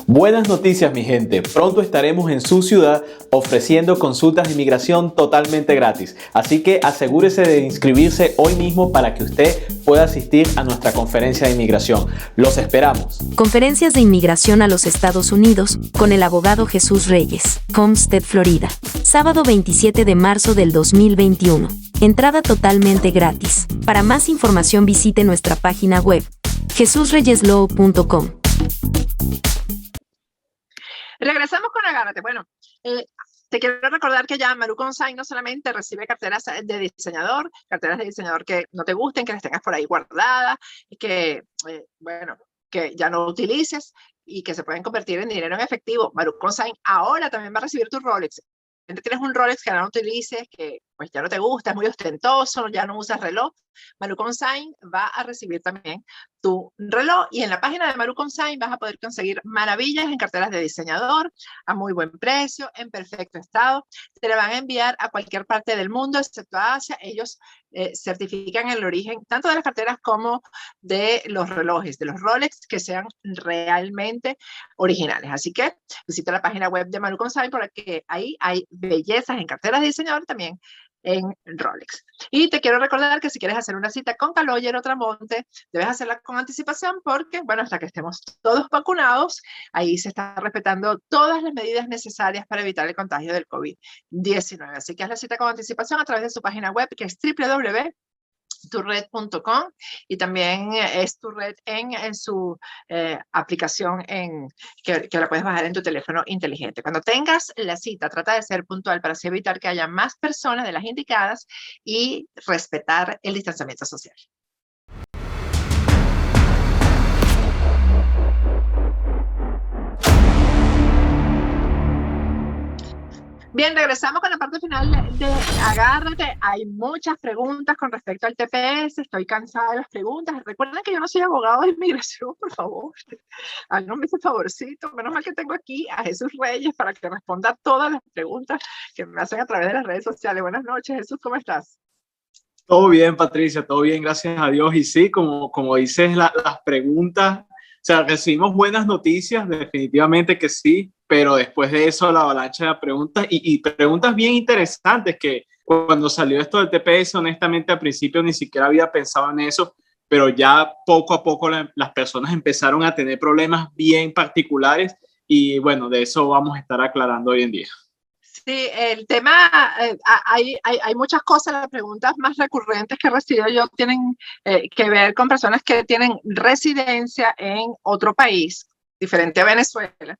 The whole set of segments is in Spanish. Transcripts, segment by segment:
Buenas noticias, mi gente. Pronto estaremos en su ciudad ofreciendo consultas de inmigración totalmente gratis. Así que asegúrese de inscribirse hoy mismo para que usted pueda asistir a nuestra conferencia de inmigración. Los esperamos. Conferencias de inmigración a los Estados Unidos con el abogado Jesús Reyes, Homestead, Florida. Sábado 27 de marzo del 2021. Entrada totalmente gratis. Para más información visite nuestra página web jesusreyeslaw.com. Regresamos con Agárrate. Bueno, te quiero recordar que ya Maru Consign no solamente recibe carteras de diseñador que no te gusten, que las tengas por ahí guardadas, que, que ya no utilices y que se pueden convertir en dinero en efectivo. Maru Consign ahora también va a recibir tu Rolex. Tienes un Rolex que ahora no utilices, que pues ya no te gusta, es muy ostentoso, ya no usas reloj. Maru Consign va a recibir también tu reloj, y en la página de Maru Consign vas a poder conseguir maravillas en carteras de diseñador a muy buen precio, en perfecto estado. Te la van a enviar a cualquier parte del mundo, excepto a Asia. Ellos certifican el origen tanto de las carteras como de los relojes, de los Rolex, que sean realmente originales. Así que visita la página web de Maru Consign porque ahí hay bellezas en carteras de diseñador, también en Rolex. Y te quiero recordar que si quieres hacer una cita con Caloyer o Tramonte, debes hacerla con anticipación porque, bueno, hasta que estemos todos vacunados, ahí se están respetando todas las medidas necesarias para evitar el contagio del COVID-19. Así que haz la cita con anticipación a través de su página web, que es www.turred.com, y también es Turred en su aplicación que la puedes bajar en tu teléfono inteligente. Cuando tengas la cita, trata de ser puntual para así evitar que haya más personas de las indicadas y respetar el distanciamiento social. Bien, regresamos con la parte final de Agárrate. Hay muchas preguntas con respecto al TPS. Estoy cansada de las preguntas. Recuerden que yo no soy abogado de inmigración, por favor. Háganme ese favorcito. Menos mal que tengo aquí a Jesús Reyes para que responda todas las preguntas que me hacen a través de las redes sociales. Buenas noches, Jesús, ¿cómo estás? Todo bien, Patricia, todo bien, gracias a Dios. Y sí, como dices, las preguntas, o sea, recibimos buenas noticias, definitivamente que sí, pero después de eso la avalancha de preguntas y preguntas bien interesantes que cuando salió esto del TPS, honestamente al principio ni siquiera había pensado en eso, pero ya poco a poco las personas empezaron a tener problemas bien particulares y bueno, de eso vamos a estar aclarando hoy en día. Sí, el tema, hay muchas cosas. Las preguntas más recurrentes que recibo yo tienen que ver con personas que tienen residencia en otro país, diferente a Venezuela,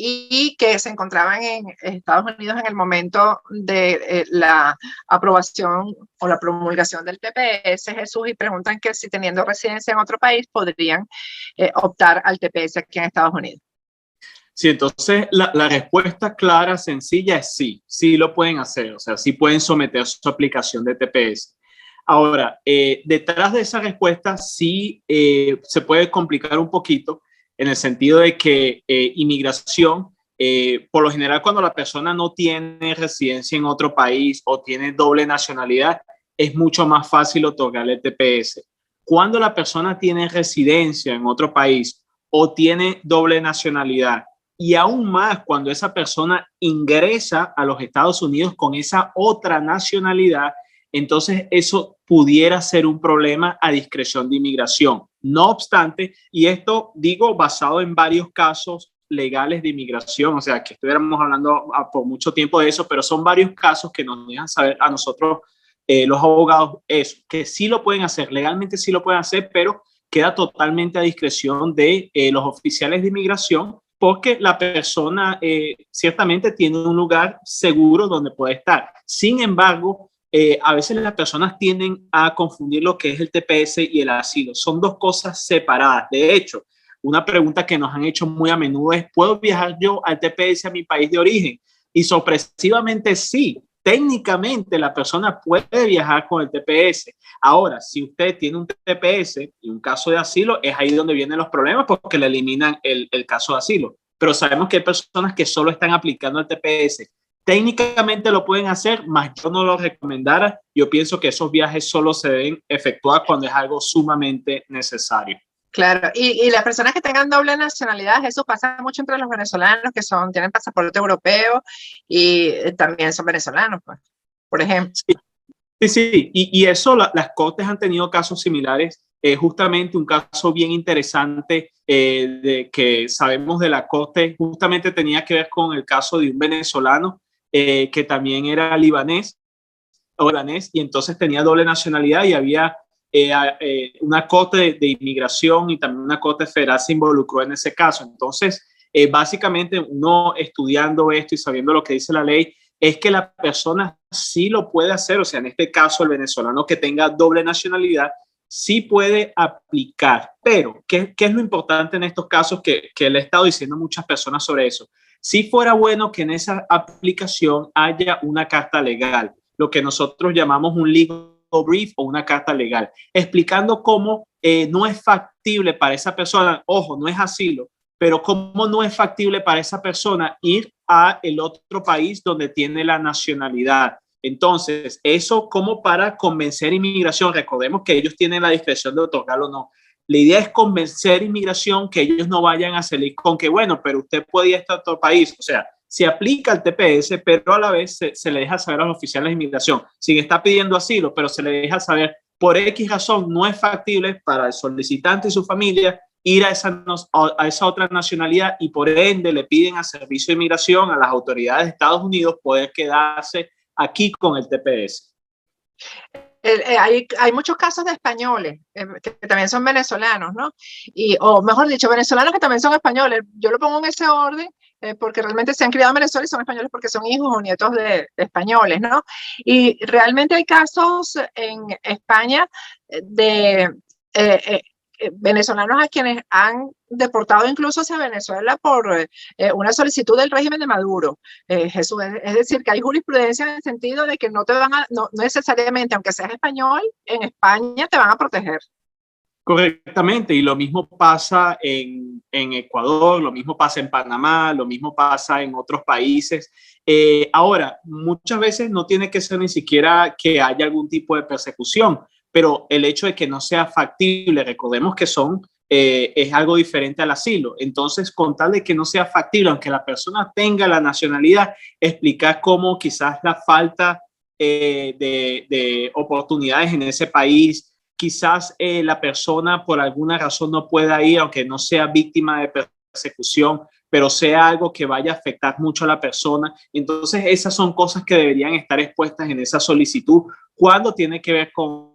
y que se encontraban en Estados Unidos en el momento de la aprobación o la promulgación del TPS, Jesús, y preguntan que si teniendo residencia en otro país podrían optar al TPS aquí en Estados Unidos. Sí, entonces la respuesta clara, sencilla es sí, sí lo pueden hacer, o sea, sí pueden someter su aplicación de TPS. Ahora, detrás de esa respuesta sí se puede complicar un poquito en el sentido de que inmigración, por lo general cuando la persona no tiene residencia en otro país o tiene doble nacionalidad, es mucho más fácil otorgarle el TPS. Cuando la persona tiene residencia en otro país o tiene doble nacionalidad, y aún más cuando esa persona ingresa a los Estados Unidos con esa otra nacionalidad, entonces eso pudiera ser un problema a discreción de inmigración. No obstante, y esto digo basado en varios casos legales de inmigración, o sea, que estuviéramos hablando por mucho tiempo de eso, pero son varios casos que nos dejan saber a nosotros, los abogados, eso, que sí lo pueden hacer, legalmente sí lo pueden hacer, pero queda totalmente a discreción de los oficiales de inmigración, porque la persona ciertamente tiene un lugar seguro donde puede estar. Sin embargo, a veces las personas tienden a confundir lo que es el TPS y el asilo. Son dos cosas separadas. De hecho, una pregunta que nos han hecho muy a menudo es, ¿puedo viajar yo al TPS a mi país de origen? Y sorpresivamente sí. Técnicamente la persona puede viajar con el TPS. Ahora, si usted tiene un TPS y un caso de asilo, es ahí donde vienen los problemas porque le eliminan el caso de asilo. Pero sabemos que hay personas que solo están aplicando el TPS. Técnicamente lo pueden hacer, mas yo no lo recomendara. Yo pienso que esos viajes solo se deben efectuar cuando es algo sumamente necesario. Claro, y las personas que tengan doble nacionalidad, eso pasa mucho entre los venezolanos que tienen pasaporte europeo y también son venezolanos, pues, por ejemplo. Sí, sí, sí. Y eso, las cortes han tenido casos similares. Justamente un caso bien interesante de que sabemos de la corte, justamente tenía que ver con el caso de un venezolano que también era libanés, y entonces tenía doble nacionalidad y había una corte de inmigración y también una corte federal se involucró en ese caso. Entonces, básicamente uno estudiando esto y sabiendo lo que dice la ley, es que la persona sí lo puede hacer, o sea, en este caso el venezolano que tenga doble nacionalidad sí puede aplicar, pero ¿qué es lo importante en estos casos que le he estado diciendo a muchas personas sobre eso? Si fuera bueno que en esa aplicación haya una carta legal, lo que nosotros llamamos un legal brief o una carta legal, explicando cómo no es factible para esa persona, ojo, no es asilo, pero cómo no es factible para esa persona ir a el otro país donde tiene la nacionalidad. Entonces, eso como para convencer inmigración, recordemos que ellos tienen la discreción de otorgarlo o no. La idea es convencer inmigración que ellos no vayan a salir con que, bueno, pero usted puede ir a otro país. O sea, se aplica el TPS, pero a la vez se le deja saber a los oficiales de inmigración, si está pidiendo asilo, pero se le deja saber por X razón no es factible para el solicitante y su familia ir a esa otra nacionalidad y por ende le piden a Servicio de Inmigración, a las autoridades de Estados Unidos, poder quedarse aquí con el TPS. Hay muchos casos de españoles que también son venezolanos, ¿no? O mejor dicho, venezolanos que también son españoles. Yo lo pongo en ese orden porque realmente se han criado en Venezuela y son españoles porque son hijos o nietos de españoles, ¿no? Y realmente hay casos en España de venezolanos a quienes han deportado incluso hacia Venezuela por una solicitud del régimen de Maduro. Jesús, es decir, que hay jurisprudencia en el sentido de que no necesariamente, aunque seas español, en España te van a proteger. Correctamente, y lo mismo pasa en Ecuador, lo mismo pasa en Panamá, lo mismo pasa en otros países. Ahora, muchas veces no tiene que ser ni siquiera que haya algún tipo de persecución, pero el hecho de que no sea factible, recordemos que es algo diferente al asilo. Entonces, con tal de que no sea factible, aunque la persona tenga la nacionalidad, explicar cómo quizás la falta de oportunidades en ese país, quizás la persona por alguna razón no pueda ir, aunque no sea víctima de persecución, pero sea algo que vaya a afectar mucho a la persona. Entonces, esas son cosas que deberían estar expuestas en esa solicitud cuando tiene que ver con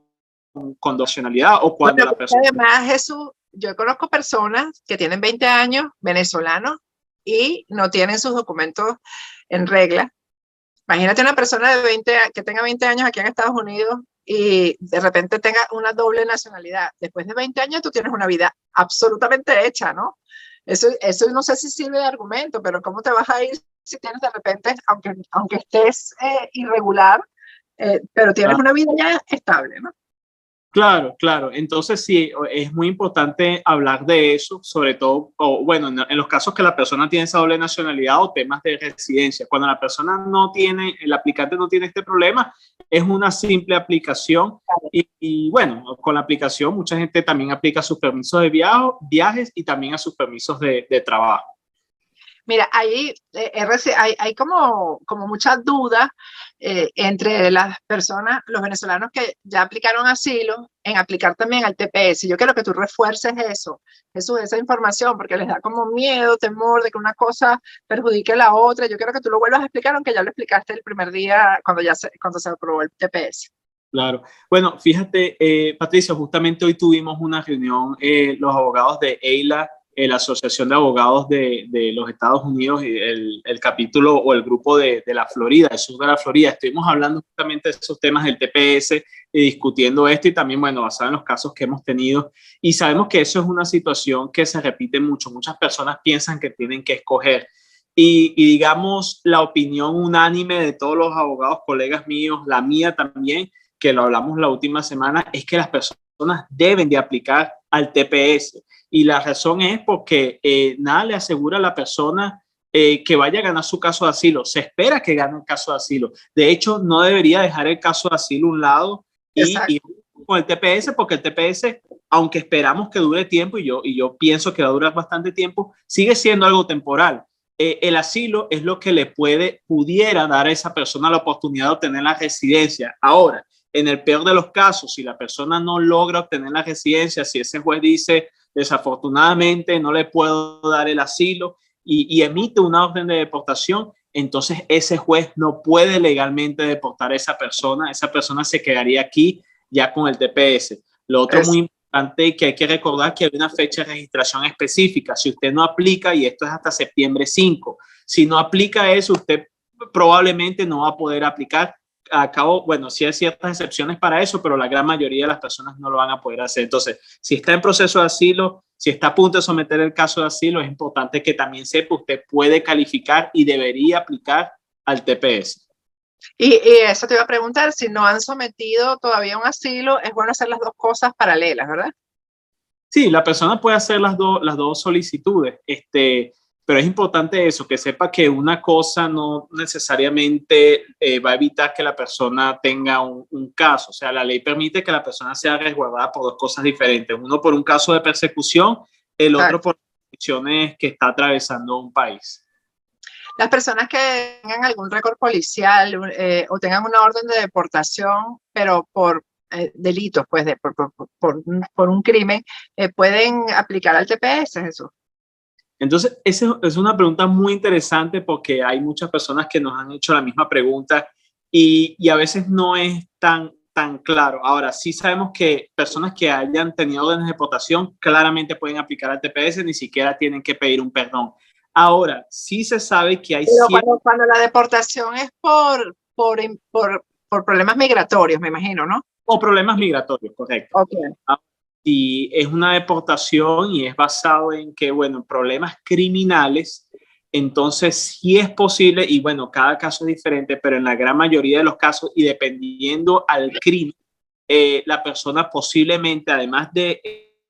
nacionalidad o cuando la persona... Además, Jesús, yo conozco personas que tienen 20 años, venezolanos, y no tienen sus documentos en regla. Imagínate una persona que tenga 20 años aquí en Estados Unidos y de repente tenga una doble nacionalidad. Después de 20 años tú tienes una vida absolutamente hecha, ¿no? Eso no sé si sirve de argumento, pero ¿cómo te vas a ir si tienes de repente, aunque estés irregular, pero tienes una vida ya estable, ¿no? Claro, claro. Entonces sí, es muy importante hablar de eso, sobre todo, bueno, en los casos que la persona tiene esa doble nacionalidad o temas de residencia. Cuando la persona no tiene, el aplicante no tiene este problema, es una simple aplicación y bueno, con la aplicación mucha gente también aplica sus permisos de viajes y también a sus permisos de trabajo. Mira, hay como muchas dudas entre las personas, los venezolanos que ya aplicaron asilo, en aplicar también al TPS. Yo quiero que tú refuerces eso, esa información, porque les da como miedo, temor de que una cosa perjudique a la otra. Yo quiero que tú lo vuelvas a explicar, aunque ya lo explicaste el primer día cuando se aprobó el TPS. Claro. Bueno, fíjate, Patricia, justamente hoy tuvimos una reunión, los abogados de EILA, la Asociación de Abogados de los Estados Unidos, y el capítulo o el grupo de la Florida, del sur de la Florida. Estuvimos hablando justamente de esos temas del TPS y discutiendo esto y también, bueno, basado en los casos que hemos tenido. Y sabemos que eso es una situación que se repite mucho. Muchas personas piensan que tienen que escoger. Y digamos, la opinión unánime de todos los abogados, colegas míos, la mía también, que lo hablamos la última semana, es que las personas deben de aplicar al TPS. Y la razón es porque nada le asegura a la persona que vaya a ganar su caso de asilo. Se espera que gane el caso de asilo. De hecho, no debería dejar el caso de asilo a un lado y con el TPS, porque el TPS, aunque esperamos que dure tiempo, y yo pienso que va a durar bastante tiempo, sigue siendo algo temporal. El asilo es lo que le pudiera dar a esa persona la oportunidad de obtener la residencia. Ahora, en el peor de los casos, si la persona no logra obtener la residencia, si ese juez dice, desafortunadamente no le puedo dar el asilo y emite una orden de deportación, entonces ese juez no puede legalmente deportar a esa persona se quedaría aquí ya con el TPS. Lo otro muy importante que hay que recordar que hay una fecha de registración específica. Si usted no aplica, y esto es hasta septiembre 5, si no aplica eso, usted probablemente no va a poder aplicar. Bueno, sí hay ciertas excepciones para eso, pero la gran mayoría de las personas no lo van a poder hacer. Entonces, si está en proceso de asilo, si está a punto de someter el caso de asilo, es importante que también sepa usted puede calificar y debería aplicar al TPS. Y eso te iba a preguntar, si no han sometido todavía un asilo, es bueno hacer las dos cosas paralelas, ¿verdad? Sí, la persona puede hacer las dos solicitudes, pero es importante eso, que sepa que una cosa no necesariamente va a evitar que la persona tenga un caso. O sea, la ley permite que la persona sea resguardada por dos cosas diferentes. Uno por un caso de persecución, el otro por condiciones que está atravesando un país. Las personas que tengan algún récord policial o tengan una orden de deportación, pero por delitos, pues, por un crimen, ¿pueden aplicar al TPS, Jesús? Entonces, esa es una pregunta muy interesante porque hay muchas personas que nos han hecho la misma pregunta y a veces no es tan claro. Ahora, sí sabemos que personas que hayan tenido órdenes de deportación claramente pueden aplicar al TPS, ni siquiera tienen que pedir un perdón. Ahora, sí se sabe que hay... Pero cuando la deportación es por problemas migratorios, me imagino, ¿no? O problemas migratorios, correcto. Okay. Si es una deportación y es basado en que, bueno, problemas criminales, entonces sí es posible, y bueno, cada caso es diferente, pero en la gran mayoría de los casos, y dependiendo al crimen, la persona posiblemente, además de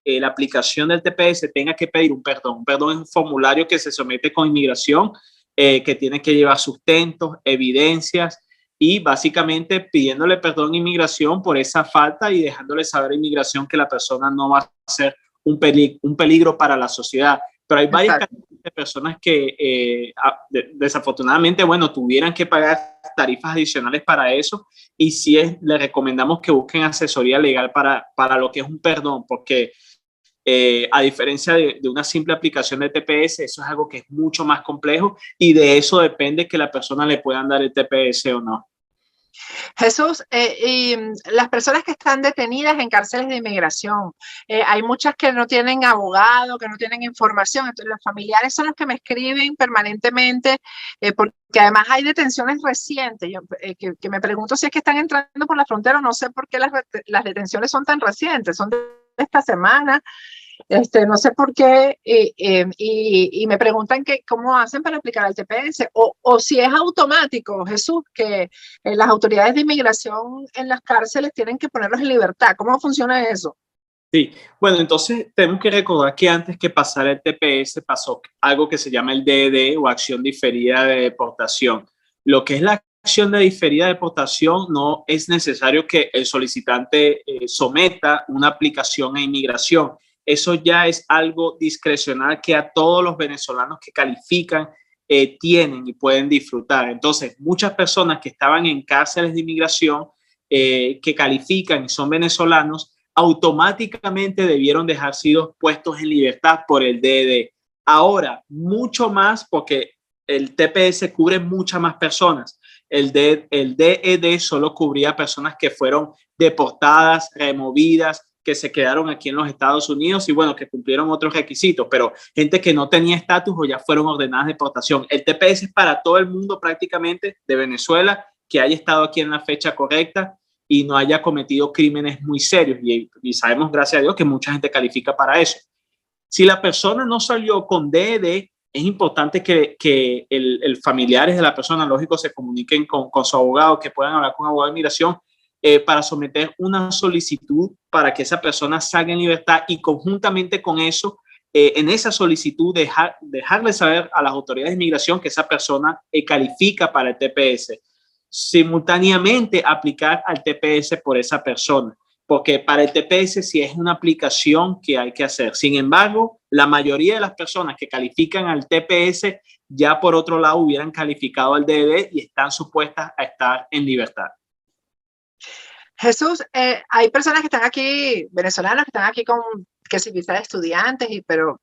la aplicación del TPS, tenga que pedir un perdón. Un perdón es un formulario que se somete con inmigración, que tiene que llevar sustentos, evidencias, y básicamente pidiéndole perdón a inmigración por esa falta y dejándole saber a inmigración que la persona no va a ser un peligro para la sociedad. Pero hay varias categorías de personas que desafortunadamente, bueno, tuvieran que pagar tarifas adicionales para eso, y sí le recomendamos que busquen asesoría legal para lo que es un perdón, porque a diferencia de una simple aplicación de TPS, eso es algo que es mucho más complejo y de eso depende que la persona le puedan dar el TPS o no. Jesús, y las personas que están detenidas en cárceles de inmigración, hay muchas que no tienen abogado, que no tienen información, entonces los familiares son los que me escriben permanentemente, porque además hay detenciones recientes, que me pregunto si es que están entrando por la frontera, no sé por qué las detenciones son tan recientes, son de esta semana. No sé por qué, y me preguntan cómo hacen para aplicar el TPS, o si es automático, Jesús, que las autoridades de inmigración en las cárceles tienen que ponerlos en libertad. ¿Cómo funciona eso? Sí, bueno, entonces tenemos que recordar que antes que pasara el TPS pasó algo que se llama el DED o acción diferida de deportación. Lo que es la acción de diferida de deportación, no es necesario que el solicitante someta una aplicación a inmigración. Eso ya es algo discrecional que a todos los venezolanos que califican tienen y pueden disfrutar. Entonces, muchas personas que estaban en cárceles de inmigración que califican y son venezolanos, automáticamente debieron dejar sido puestos en libertad por el DED. Ahora, mucho más porque el TPS cubre muchas más personas. El DED solo cubría personas que fueron deportadas, removidas, que se quedaron aquí en los Estados Unidos y bueno, que cumplieron otros requisitos, pero gente que no tenía estatus o ya fueron ordenadas de deportación. El TPS es para todo el mundo prácticamente de Venezuela que haya estado aquí en la fecha correcta y no haya cometido crímenes muy serios y sabemos, gracias a Dios, que mucha gente califica para eso. Si la persona no salió con DED, es importante que el familiares de la persona, lógico, se comuniquen con su abogado, que puedan hablar con un abogado de inmigración para someter una solicitud para que esa persona salga en libertad y conjuntamente con eso, en esa solicitud dejarle saber a las autoridades de inmigración que esa persona califica para el TPS. Simultáneamente aplicar al TPS por esa persona. porque para el TPS sí es una aplicación que hay que hacer. Sin embargo, la mayoría de las personas que califican al TPS ya por otro lado hubieran calificado al DDD y están supuestas a estar en libertad. Jesús, hay personas que están aquí, venezolanos que están aquí con que si visa de estudiantes, pero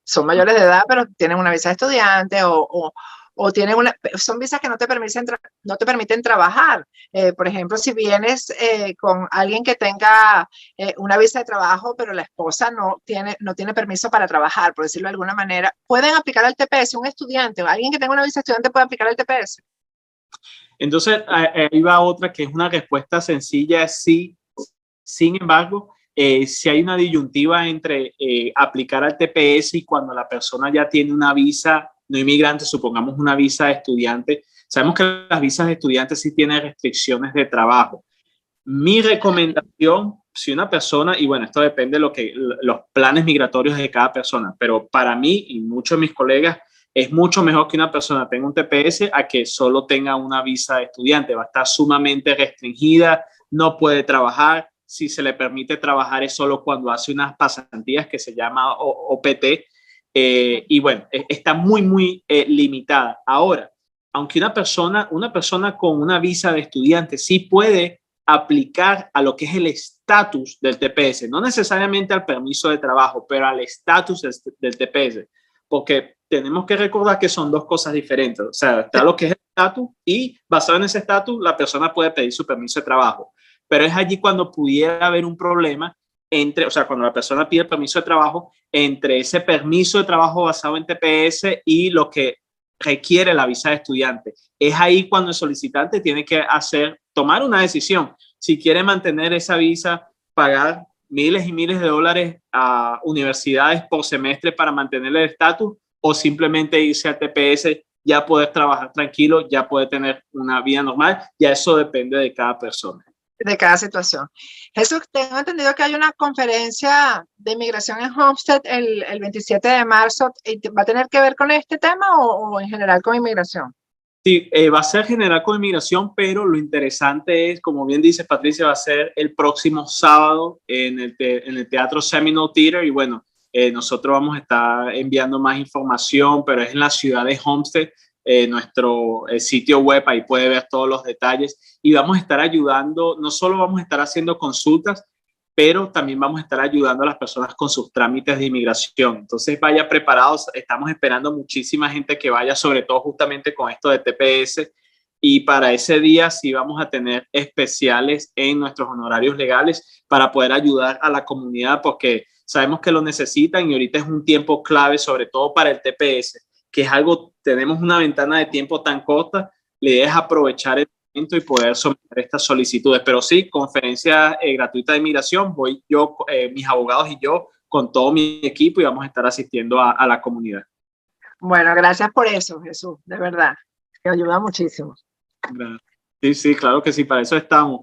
son mayores de edad, pero tienen una visa de estudiante o tienen son visas que no te permiten trabajar. Por ejemplo, si vienes con alguien que tenga una visa de trabajo, pero la esposa no tiene permiso para trabajar, por decirlo de alguna manera, ¿pueden aplicar al TPS? Un estudiante o alguien que tenga una visa de estudiante puede aplicar al TPS. Entonces, ahí va otra que es una respuesta sencilla, sí. Sin embargo, si hay una disyuntiva entre aplicar al TPS y cuando la persona ya tiene una visa no inmigrante, supongamos una visa de estudiante, sabemos que las visas de estudiantes sí tienen restricciones de trabajo. Mi recomendación, si una persona, y bueno, esto depende de los planes migratorios de cada persona, pero para mí y muchos de mis colegas, es mucho mejor que una persona tenga un TPS a que solo tenga una visa de estudiante. Va a estar sumamente restringida, no puede trabajar. Si se le permite trabajar es solo cuando hace unas pasantías que se llama OPT. Y bueno, está muy limitada. Ahora, aunque una persona con una visa de estudiante sí puede aplicar a lo que es el estatus del TPS, no necesariamente al permiso de trabajo, pero al estatus del TPS, porque tenemos que recordar que son dos cosas diferentes. O sea, está lo que es el estatus y basado en ese estatus la persona puede pedir su permiso de trabajo. Pero es allí cuando pudiera haber un problema cuando la persona pide el permiso de trabajo, entre ese permiso de trabajo basado en TPS y lo que requiere la visa de estudiante. Es ahí cuando el solicitante tiene que tomar una decisión. Si quiere mantener esa visa, pagar miles y miles de dólares a universidades por semestre para mantener el estatus, o simplemente irse al TPS, ya poder trabajar tranquilo, ya poder tener una vida normal. Ya eso depende de cada persona. De cada situación. Jesús, tengo entendido que hay una conferencia de inmigración en Homestead el 27 de marzo. ¿Va a tener que ver con este tema o en general con inmigración? Sí, va a ser general con inmigración, pero lo interesante es, como bien dice Patricia, va a ser el próximo sábado en el Teatro Seminole Theater. Y bueno, nosotros vamos a estar enviando más información, pero es en la ciudad de Homestead. Nuestro sitio web, ahí puede ver todos los detalles, y vamos a estar ayudando, no solo vamos a estar haciendo consultas, pero también vamos a estar ayudando a las personas con sus trámites de inmigración. Entonces vaya preparados, estamos esperando muchísima gente que vaya, sobre todo justamente con esto de TPS, y para ese día sí vamos a tener especiales en nuestros honorarios legales para poder ayudar a la comunidad, porque sabemos que lo necesitan y ahorita es un tiempo clave, sobre todo para el TPS, que es algo, tenemos una ventana de tiempo tan corta, la idea es aprovechar el momento y poder someter estas solicitudes. Pero sí, conferencia gratuita de inmigración, voy yo, mis abogados y yo, con todo mi equipo, y vamos a estar asistiendo a la comunidad. Bueno, gracias por eso, Jesús, de verdad, que ayuda muchísimo. Sí, claro que sí, para eso estamos,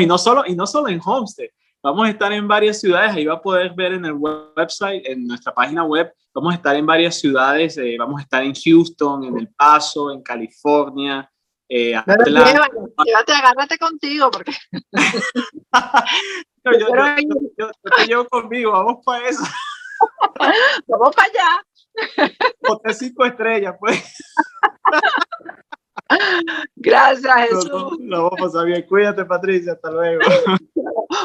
y no solo en Homestead. Vamos a estar en varias ciudades, ahí va a poder ver en el website, en nuestra página web, vamos a estar en varias ciudades, vamos a estar en Houston, en El Paso, en California, Atlanta. Llévate, agárrate contigo, porque... yo te llevo conmigo, vamos para eso. Vamos para allá. Hotel 5 estrellas, pues. Gracias, Jesús. Lo vamos a pasar bien. Cuídate, Patricia. Hasta luego.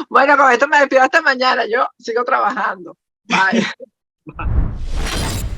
Bueno, con esto me despido hasta mañana. Yo sigo trabajando. Bye. Bye.